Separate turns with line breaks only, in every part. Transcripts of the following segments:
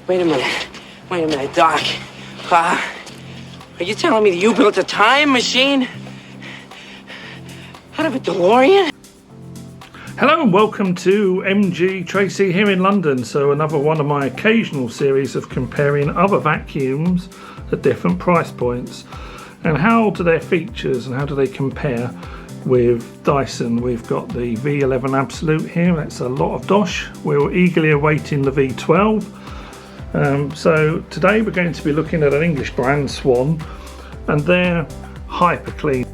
Wait a minute, Doc. Are you telling me that you built a time machine out of a DeLorean?
Hello and welcome to MGTracey here in London. So another one of my occasional series of comparing other vacuums at different price points. And how do their features and how do they compare with Dyson? We've got the V11 Absolute here, that's a lot of dosh. We're eagerly awaiting the V12. So today we're going to be looking at an English brand, Swan, and their Hyper Clean.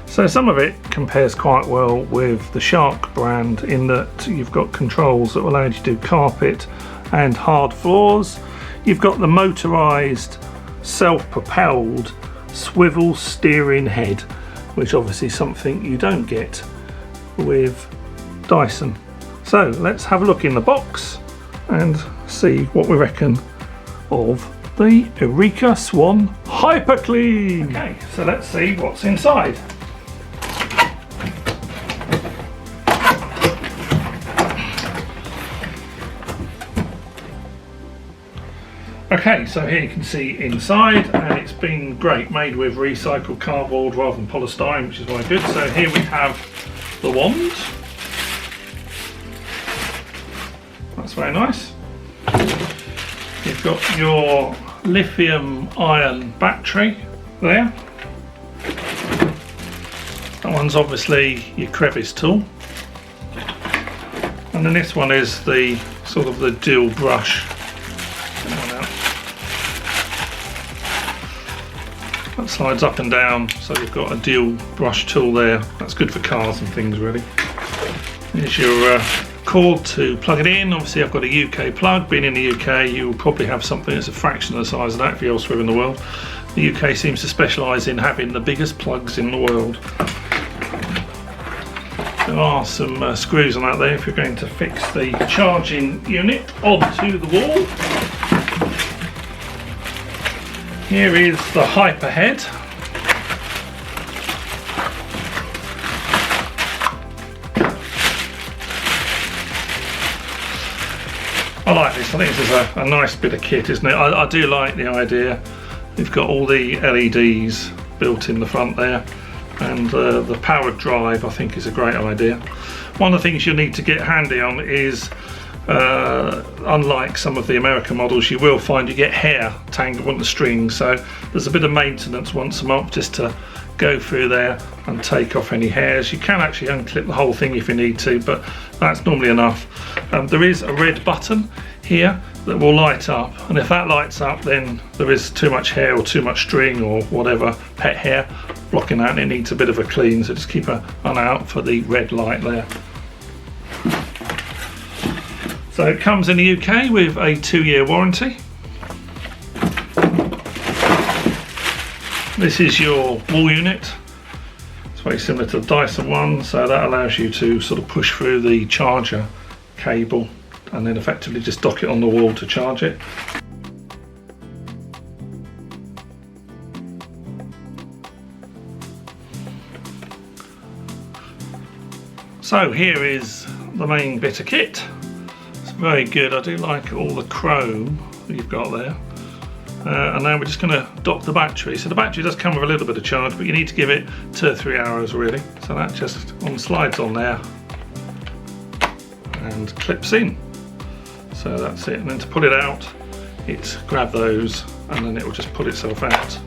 So some of it compares quite well with the Shark brand in that you've got controls that will allow you to do carpet and hard floors. You've got the motorised, self-propelled swivel steering head, which obviously is something you don't get with Dyson. So let's have a look in the box and see what we reckon of the Eureka Swan Hyper Clean. Okay, so let's see what's inside. Okay, so here you can see inside, and it's been great, made with recycled cardboard rather than polystyrene, which is very good. So here we have the wand. That's very nice. You've got your lithium ion battery there. That one's obviously your crevice tool. And then this one is the sort of the dual brush. That slides up and down, so you've got a dual brush tool there. That's good for cars and things really. Here's your cord to plug it in. Obviously I've got a UK plug. Being in the UK, you'll probably have something that's a fraction of the size of that if you're elsewhere in the world. The UK seems to specialise in having the biggest plugs in the world. There are some screws on that there if you're going to fix the charging unit onto the wall. Here is the Hyper Head. I like this. I think this is a nice bit of kit, isn't it? I do like the idea. You've got all the LEDs built in the front there, and the powered drive I think is a great idea. One of the things you'll need to get handy on is unlike some of the American models, you will find you get hair tangled on the strings, so there's a bit of maintenance once a month just to go through there and take off any hairs. You can actually unclip the whole thing if you need to, but that's normally enough. There is a red button here that will light up, and if that lights up then there is too much hair or too much string or whatever, pet hair, blocking that, and it needs a bit of a clean, so just keep an eye out for the red light there. So it comes in the UK with a 2-year warranty. This is your wall unit. It's very similar to the Dyson one, so that allows you to sort of push through the charger cable and then effectively just dock it on the wall to charge it. So here is the main bit of kit. Very good. I do like all the chrome that you've got there. And now we're just going to dock the battery. So the battery does come with a little bit of charge, but you need to give it 2 or 3 hours really. So that just slides on there and clips in. So that's it. And then to pull it out, it's grab those and then it will just pull itself out.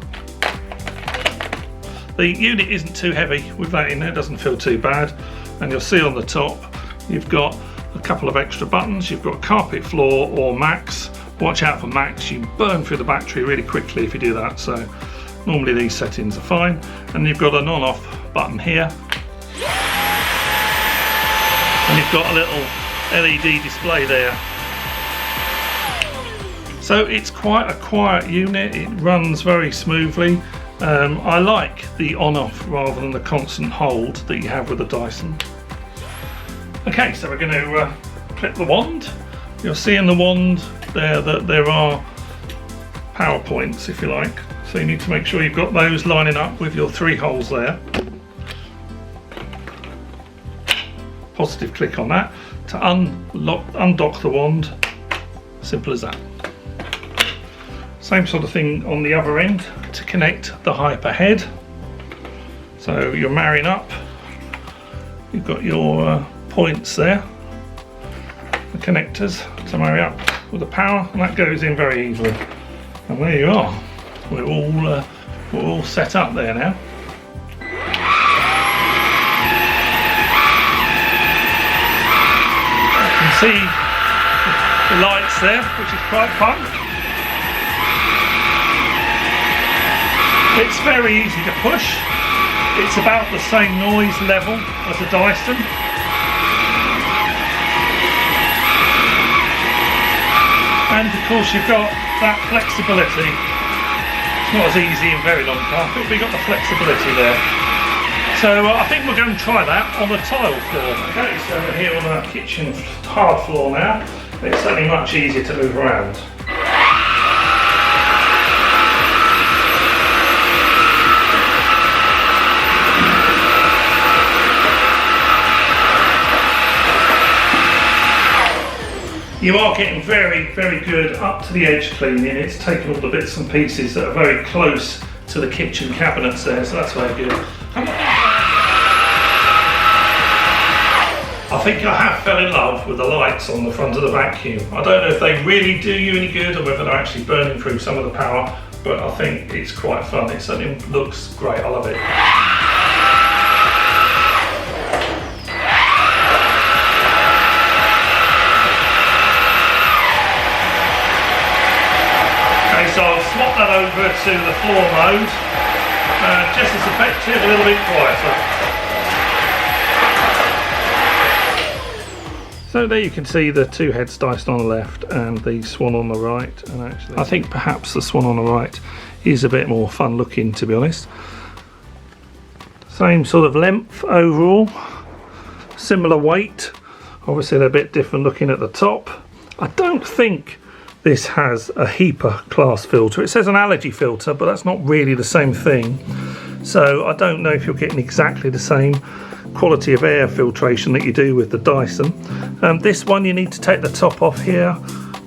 The unit isn't too heavy with that in there, it doesn't feel too bad. And you'll see on the top you've got a couple of extra buttons. You've got carpet, floor or max. Watch out for max, you burn through the battery really quickly if you do that, so normally these settings are fine. And you've got an on-off button here, and you've got a little LED display there. So it's quite a quiet unit, it runs very smoothly. I like the on-off rather than the constant hold that you have with the Dyson. Okay, so we're going to clip the wand. You'll see in the wand there that there are power points, if you like. So you need to make sure you've got those lining up with your 3 holes there. positive click on that to undock the wand. Simple as that. Same sort of thing on the other end to connect the hyper head. So you're marrying up, you've got your points there, the connectors to marry up with the power, and that goes in very easily. And there you are, we're all set up there now. You can see the lights there, which is quite fun. It's very easy to push. It's about the same noise level as a Dyson. And of course you've got that flexibility. It's not as easy in very long carpet, but you've got the flexibility there. So I think we're going to try that on the tile floor. Okay, so we're here on our kitchen hard floor now. It's certainly much easier to move around. You are getting very, very good up to the edge cleaning. It's taking all the bits and pieces that are very close to the kitchen cabinets there, so that's very good. I think I have fell in love with the lights on the front of the vacuum. I don't know if they really do you any good or whether they're actually burning through some of the power, but I think it's quite fun. It certainly looks great, I love it. So I'll swap that over to the floor mode, just as effective, a little bit quieter. So there you can see the two heads Dyson on the left and the Swan on the right, and actually I think perhaps the Swan on the right is a bit more fun looking, to be honest. Same sort of length overall, similar weight, obviously they're a bit different looking at the top. I don't think this has a HEPA class filter. It says an allergy filter, but that's not really the same thing. So I don't know if you're getting exactly the same quality of air filtration that you do with the Dyson. This one you need to take the top off here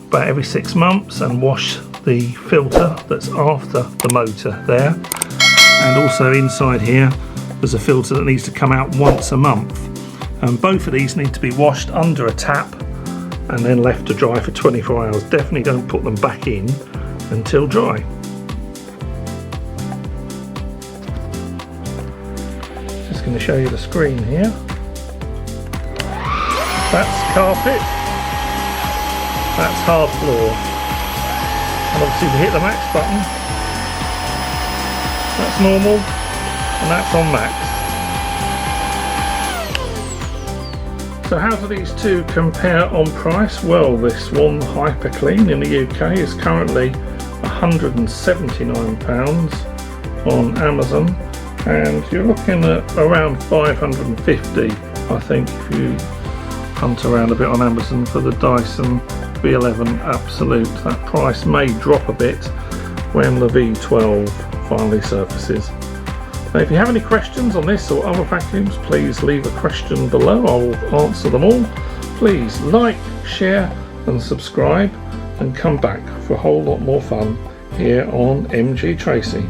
about every 6 months and wash the filter that's after the motor there. And also inside here there's a filter that needs to come out once a month. Both of these need to be washed under a tap and then left to dry for 24 hours. Definitely don't put them back in until dry. Just going to show you the screen here. That's carpet, that's hard floor. And obviously we hit the max button. That's normal, and that's on max. So how do these two compare on price? Well, this one Hyper Clean in the UK is currently £179 on Amazon, and you're looking at around 550, I think, if you hunt around a bit on Amazon for the Dyson V11 Absolute. That price may drop a bit when the V12 finally surfaces. Now, if you have any questions on this or other vacuums, please leave a question below. I will answer them all. Please like, share and subscribe, and come back for a whole lot more fun here on MGTracey.